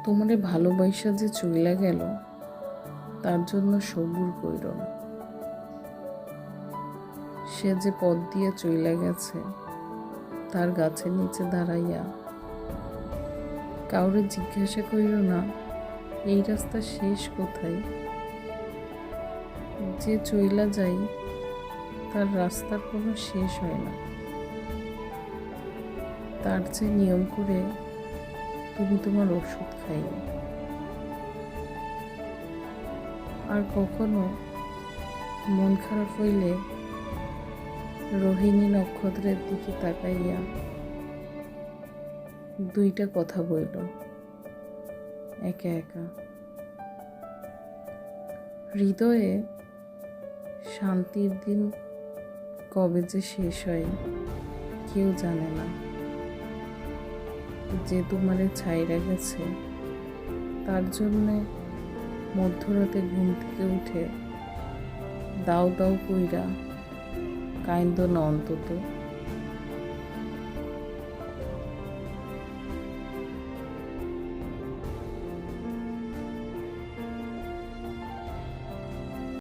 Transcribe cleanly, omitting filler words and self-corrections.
তোমারে ভালোবাসা যে চইলা গেল, তার জন্য সবুর কইর না। সে যে পথ দিয়ে চইলা গেছে, তার গাছের নিচে দাঁড়াইয়া কাউরে জিজ্ঞাসা কইর না এই রাস্তা শেষ কোথায়। যে চইলা যাই, তার রাস্তার কোনো শেষ হয় না। তার যে নিয়ম করে তুমি তোমার ওষুধ খাইও। আর কখনো মন খারাপ হইলে রোহিণী নক্ষত্রের দিকে তাকাইয়া দুইটা কথা বইল একা একা। হৃদয়ে শান্তির দিন কবে যে শেষ হয় কেউ জানে না। যে তোমারে ছাইরা গেছে, তার জন্যে মধ্যরাতে ঘুম থেকে উঠে দাও দাও কইরা কাইন্দ না অন্তত।